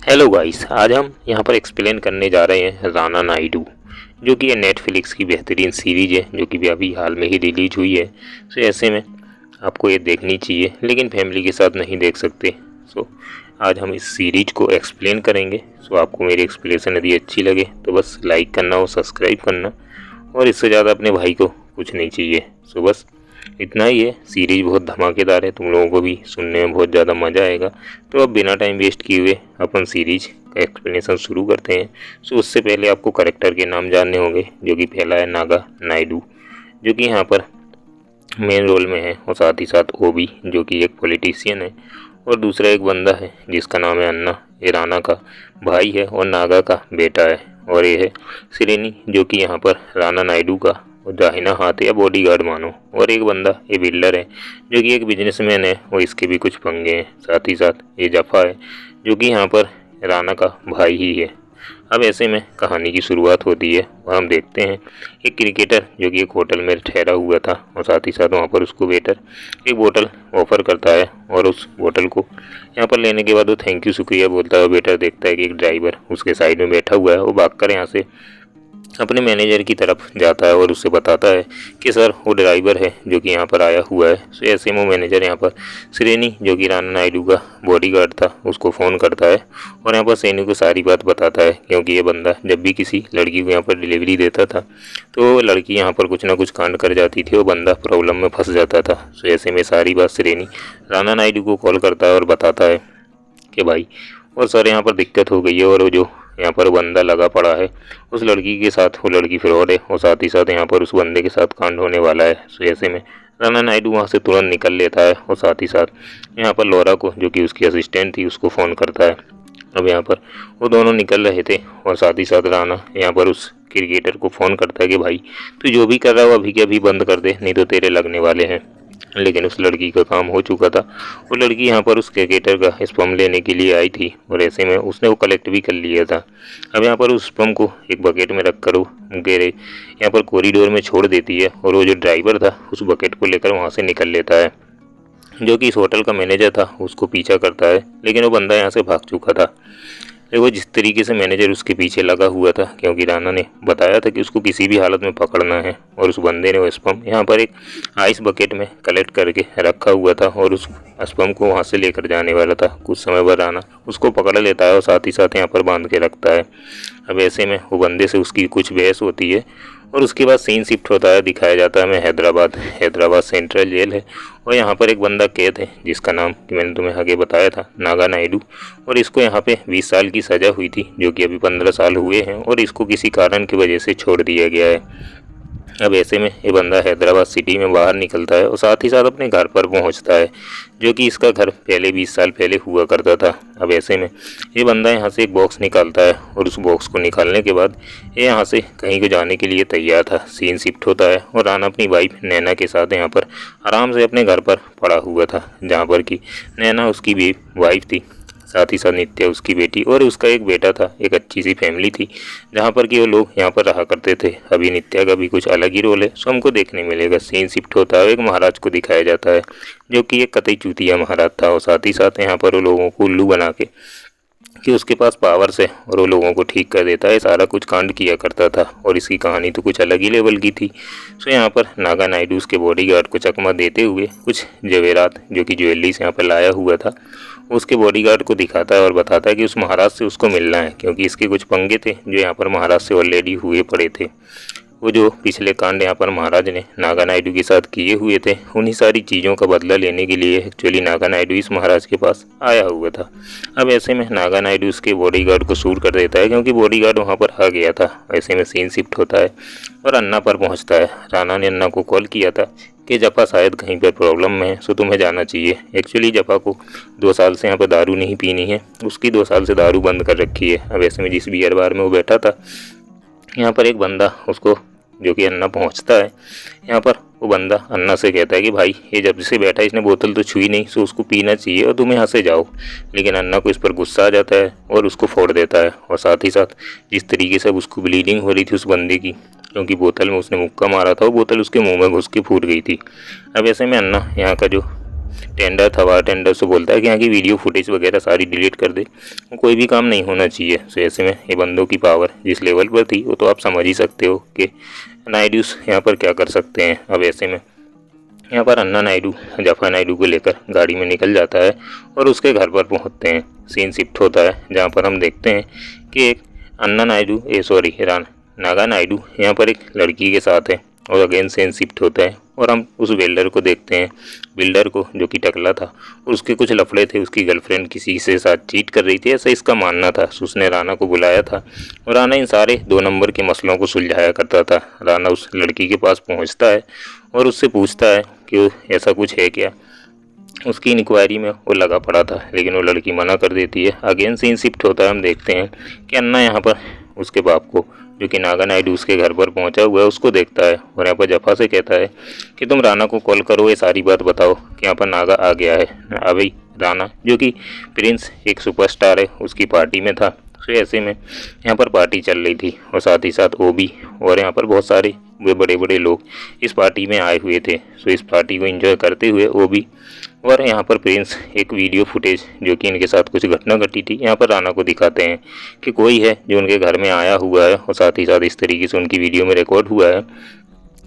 Hello guys, आज हम यहाँ पर एक्सप्लेन करने जा रहे हैं राना नायडू, जो कि ये नेटफ्लिक्स की बेहतरीन सीरीज है जो कि अभी हाल में ही रिलीज हुई है। सो ऐसे में आपको ये देखनी चाहिए, लेकिन फैमिली के साथ नहीं देख सकते। सो आज हम इस सीरीज को एक्सप्लेन करेंगे। सो आपको मेरी एक्सप्लेनेशन यदि अच्छी लगे तो बस लाइक करना और सब्सक्राइब करना, और इससे ज़्यादा अपने भाई को कुछ नहीं चाहिए। सो बस इतना ही है। सीरीज बहुत धमाकेदार है, तुम लोगों को भी सुनने में बहुत ज़्यादा मज़ा आएगा। तो अब बिना टाइम वेस्ट किए हुए अपन सीरीज का एक्सप्लेनेशन शुरू करते हैं। सो उससे पहले आपको करेक्टर के नाम जानने होंगे, जो कि पहला है नागा नायडू, जो कि यहाँ पर मेन रोल में है, और साथ ही साथ ओबी, जो कि एक पॉलिटिशियन है। और दूसरा एक बंदा है जिसका नाम है अन्ना, ये राणा का भाई है और नागा का बेटा है। और ये है श्रेनी, जो कि यहाँ पर राणा नायडू का दाहिना हाथ या बॉडीगार्ड मानो। और एक बंदा ये बिल्डर है, जो कि एक बिजनेसमैन है, और इसके भी कुछ पंगे हैं। साथ ही साथ ये जफ़ा है, जो कि यहाँ पर राणा का भाई ही है। अब ऐसे में कहानी की शुरुआत होती है और हम देखते हैं एक क्रिकेटर जो कि एक होटल में ठहरा हुआ था, और साथ ही साथ वहाँ पर उसको वेटर एक बोतल ऑफ़र करता है। और उस बोतल को यहाँ पर लेने के बाद वो थैंक यू शुक्रिया बोलता है। वेटर देखता है कि एक ड्राइवर उसके साइड में बैठा हुआ है, वो भागकर यहाँ से अपने मैनेजर की तरफ जाता है और उससे बताता है कि सर वो ड्राइवर है जो कि यहाँ पर आया हुआ है। सो ऐसे में मैनेजर यहाँ पर श्रेनी, जो कि राणा नायडू का बॉडीगार्ड था, उसको फ़ोन करता है और यहाँ पर श्रेनी को सारी बात बताता है, क्योंकि ये बंदा जब भी किसी लड़की को यहाँ पर डिलीवरी देता था तो लड़की यहाँ पर कुछ ना कुछ कांड कर जाती थी, वो बंदा प्रॉब्लम में फंस जाता था। सो ऐसे में सारी बात श्रेनी राणा नायडू को कॉल करता है और बताता है कि भाई और सर यहाँ पर दिक्कत हो गई है, और वो जो यहाँ पर बंदा लगा पड़ा है उस लड़की के साथ, वो लड़की फ्रॉड है, और साथ ही साथ यहाँ पर उस बंदे के साथ कांड होने वाला है। सो ऐसे में राणा नायडू वहाँ से तुरंत निकल लेता है, और साथ ही साथ यहाँ पर लौरा को, जो कि उसकी असिस्टेंट थी, उसको फ़ोन करता है। अब यहाँ पर वो दोनों निकल रहे थे, और साथ ही साथ राणा यहाँ पर उस क्रिकेटर को फ़ोन करता है कि भाई तू जो भी कर रहा हो अभी के अभी बंद कर दे, नहीं तो तेरे लगने वाले हैं। लेकिन उस लड़की का काम हो चुका था। वो लड़की यहाँ पर उस क्रिकेटर का स्पम लेने के लिए आई थी, और ऐसे में उसने वो कलेक्ट भी कर लिया था। अब यहाँ पर उस स्पम को एक बकेट में रख कर वो गेरे यहाँ पर कॉरिडोर में छोड़ देती है, और वो जो ड्राइवर था उस बकेट को लेकर वहाँ से निकल लेता है। जो कि इस होटल का मैनेजर था उसको पीछा करता है, लेकिन वो बंदा यहाँ से भाग चुका था। वो जिस तरीके से मैनेजर उसके पीछे लगा हुआ था, क्योंकि राणा ने बताया था कि उसको किसी भी हालत में पकड़ना है, और उस बंदे ने वो स्पम यहाँ पर एक आइस बकेट में कलेक्ट करके रखा हुआ था, और उस स्पम को वहाँ से लेकर जाने वाला था। कुछ समय बाद राणा उसको पकड़ लेता है और साथ ही साथ यहाँ पर बांध के रखता है। अब ऐसे में वो बंदे से उसकी कुछ बहस होती है, और उसके बाद सीन शिफ्ट होता है, दिखाया जाता है हमें हैदराबाद सेंट्रल जेल है, और यहाँ पर एक बंदा कैद है जिसका नाम कि मैंने तुम्हें आगे बताया था, नागा नायडू। और इसको यहाँ पे 20 साल की सज़ा हुई थी, जो कि अभी 15 साल हुए हैं, और इसको किसी कारण की वजह से छोड़ दिया गया है। अब ऐसे में ये बंदा हैदराबाद सिटी में बाहर निकलता है और साथ ही साथ अपने घर पर पहुंचता है, जो कि इसका घर पहले 20 साल पहले हुआ करता था। अब ऐसे में ये बंदा यहाँ से एक बॉक्स निकालता है, और उस बॉक्स को निकालने के बाद ये यहाँ से कहीं को जाने के लिए तैयार था। सीन शिफ्ट होता है और राणा अपनी वाइफ नैना के साथ यहाँ पर आराम से अपने घर पर पड़ा हुआ था, जहाँ पर कि नैना उसकी भी वाइफ थी, साथ ही साथ नित्या उसकी बेटी, और उसका एक बेटा था। एक अच्छी सी फैमिली थी जहाँ पर कि वो लोग यहाँ पर रहा करते थे। अभी नित्या का भी कुछ अलग ही रोल है, सो हमको देखने मिलेगा। सीन शिफ्ट होता है, एक महाराज को दिखाया जाता है जो कि एक कतई चूतिया महाराज था, और साथ ही साथ यहाँ पर वो लोगों को उल्लू बना के कि उसके पास पावर्स है और वो लोगों को ठीक कर देता है, सारा कुछ कांड किया करता था। और इसकी कहानी तो कुछ अलग ही लेवल की थी। सो यहाँ पर नागा नायडू उसके बॉडीगार्ड को चकमा देते हुए कुछ जवेरात, जो कि ज्वेलरी से यहाँ पर लाया हुआ था, उसके बॉडीगार्ड को दिखाता है और बताता है कि उस महाराज से उसको मिलना है, क्योंकि इसके कुछ पंगे थे जो यहाँ पर महाराज से ऑलरेडी हुए पड़े थे। वो जो पिछले कांड यहाँ पर महाराज ने नागा नायडू के साथ किए हुए थे, उन्हीं सारी चीज़ों का बदला लेने के लिए एक्चुअली नागा नायडू इस महाराज के पास आया हुआ था। अब ऐसे में नागा नायडू उसके बॉडीगार्ड को शूट कर देता है, क्योंकि बॉडीगार्ड वहाँ पर आ गया था। ऐसे में सीन शिफ्ट होता है और अन्ना पर पहुँचता है। राणा ने अन्ना को कॉल किया था कि जफ़ा शायद कहीं पर प्रॉब्लम में है, सो तुम्हें जाना चाहिए। एक्चुअली जफ़ा को 2 साल से यहाँ पर दारू नहीं पीनी है, उसकी 2 साल से दारू बंद कर रखी है। अब ऐसे में जिस बियर बार में वो बैठा था, यहाँ पर एक बंदा उसको, जो कि अन्ना पहुंचता है यहाँ पर, वो बंदा अन्ना से कहता है कि भाई ये जब से बैठा इसने बोतल तो छुई नहीं, सो उसको पीना चाहिए और तुम यहाँ से जाओ। लेकिन अन्ना को इस पर गुस्सा आ जाता है और उसको फोड़ देता है। और साथ ही साथ जिस तरीके से उसको ब्लीडिंग हो रही थी उस बंदे की, क्योंकि बोतल में उसने मुक्का मारा था, वो बोतल उसके मुंह में घुस के फूट गई थी। अब ऐसे में अन्ना यहाँ का जो टेंडर था, वहाँ टेंडर से बोलता है कि यहाँ की वीडियो फुटेज वगैरह सारी डिलीट कर दे, कोई भी काम नहीं होना चाहिए। तो ऐसे में ये बंदों की पावर जिस लेवल पर थी वो तो आप समझ ही सकते हो कि नायडूस यहाँ पर क्या कर सकते हैं। अब ऐसे में यहाँ पर अन्ना नायडू जफा नायडू को लेकर गाड़ी में निकल जाता है और उसके घर पर पहुँचते हैं। सीन शिफ्ट होता है जहाँ पर हम देखते हैं कि एक अन्ना नायडू नागा नायडू यहाँ पर एक लड़की के साथ है और अगेन सीन शिफ्ट होता है और हम उस बिल्डर को देखते हैं। बिल्डर को जो कि टकला था, उसके कुछ लफड़े थे, उसकी गर्लफ्रेंड किसी से साथ चीट कर रही थी, ऐसा इसका मानना था। उसने राणा को बुलाया था और राणा इन सारे 2 नंबर के मसलों को सुलझाया करता था। राणा उस लड़की के पास पहुंचता है और उससे पूछता है कि ऐसा कुछ है क्या। उसकी इंक्वायरी में वो लगा पड़ा था, लेकिन वो लड़की मना कर देती है। अगेन सीन शिफ्ट होता है, हम देखते हैं कि अन्ना यहाँ पर उसके बाप को, जो कि नागा नायडू उसके घर पर पहुंचा हुआ है, उसको देखता है और यहाँ पर जफा से कहता है कि तुम राणा को कॉल करो, ये सारी बात बताओ कि यहाँ पर नागा आ गया है। अभी राणा जो कि प्रिंस एक सुपरस्टार है उसकी पार्टी में था। तो ऐसे में यहाँ पर पार्टी चल रही थी और साथ ही साथ ओबी और यहाँ पर बहुत सारे वे बड़े बड़े लोग इस पार्टी में आए हुए थे। तो इस पार्टी को एंजॉय करते हुए ओबी और यहाँ पर प्रिंस एक वीडियो फुटेज जो कि इनके साथ कुछ घटना घटी थी यहाँ पर राणा को दिखाते हैं कि कोई है जो उनके घर में आया हुआ है और साथ ही साथ इस तरीके से उनकी वीडियो में रिकॉर्ड हुआ है।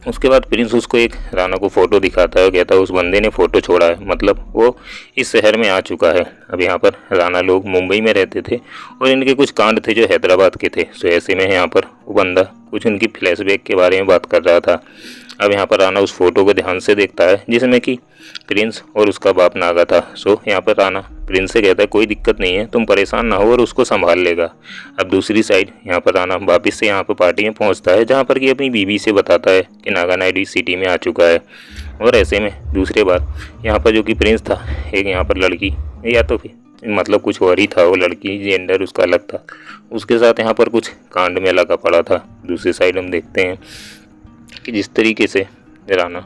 उसके बाद प्रिंस उसको एक राणा को फ़ोटो दिखाता है और कहता है उस बंदे ने फ़ोटो छोड़ा है, मतलब वो इस शहर में आ चुका है। अब यहाँ पर राणा लोग मुंबई में रहते थे और इनके कुछ कांड थे जो हैदराबाद के थे। तो ऐसे में यहाँ पर वो बंदा कुछ उनकी फ्लैशबैक के बारे में बात कर रहा था। अब यहाँ पर राणा उस फोटो को ध्यान से देखता है जिसमें कि प्रिंस और उसका बाप नागा था। सो यहाँ पर राणा प्रिंस से कहता है कोई दिक्कत नहीं है, तुम परेशान ना हो और उसको संभाल लेगा। अब दूसरी साइड यहाँ पर राणा वापस से यहाँ पर पार्टी में पहुँचता है जहाँ पर कि अपनी बीवी से बताता है कि नागा नायडू इस सिटी में आ चुका है। और ऐसे में दूसरे बार यहाँ पर जो कि प्रिंस था, एक यहाँ पर लड़की या तो फिर मतलब कुछ और ही था, वो लड़की जेंडर उसका अलग था, उसके साथ यहाँ पर कुछ कांड में लगा पड़ा था। दूसरी साइड हम देखते हैं कि जिस तरीके से राणा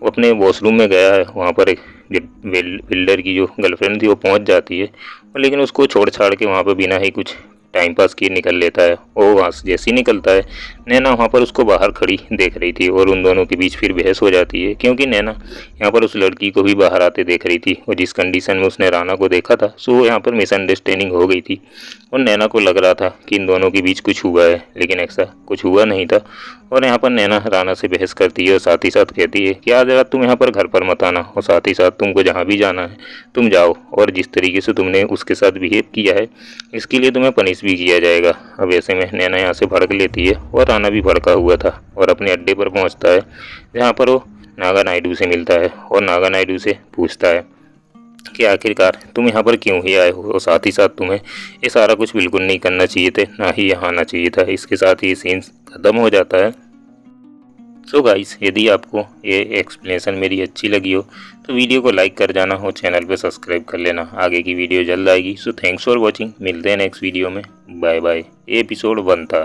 वो अपने वॉशरूम में गया है, वहाँ पर एक बिल्डर की जो गर्लफ्रेंड थी वो पहुँच जाती है और लेकिन उसको छोड़ छाड़ के वहाँ पर बिना ही कुछ टाइम पास किए निकल लेता है। वो वहाँ से जैसे ही निकलता है, नैना वहाँ पर उसको बाहर खड़ी देख रही थी और उन दोनों के बीच फिर बहस हो जाती है, क्योंकि नैना यहाँ पर उस लड़की को भी बाहर आते देख रही थी और जिस कंडीशन में उसने राणा को देखा था, सो यहाँ पर मिसअंडरस्टैंडिंग हो गई थी और नैना को लग रहा था कि इन दोनों के बीच कुछ हुआ है, लेकिन ऐसा कुछ हुआ नहीं था। और यहाँ पर नैना राणा से बहस करती है और साथ ही साथ कहती है कि आज रात तुम यहाँ पर घर पर मत आना और साथ ही साथ तुमको जहाँ भी जाना है तुम जाओ, और जिस तरीके से तुमने उसके साथ बिहेव किया है इसके लिए तुम्हें पनिश भी किया जाएगा। अब ऐसे में नैना यहाँ से भड़क लेती है और राणा भी भड़का हुआ था और अपने अड्डे पर पहुँचता है जहाँ पर वो नागा नायडू से मिलता है और नागा नायडू से पूछता है कि आखिरकार तुम यहाँ पर क्यों ही आए हो और साथ ही साथ तुम्हें ये सारा कुछ बिल्कुल नहीं करना चाहिए थे, ना ही यहाँ आना चाहिए था। इसके साथ ही सीन खत्म हो जाता है। सो गाइस, यदि आपको ये एक्सप्लेनेशन मेरी अच्छी लगी हो तो वीडियो को लाइक कर जाना और चैनल पे सब्सक्राइब कर लेना। आगे की वीडियो जल्द आएगी। सो थैंक्स फॉर वॉचिंग, मिलते हैं नेक्स्ट वीडियो में। Bye bye. ये एपिसोड 1 था।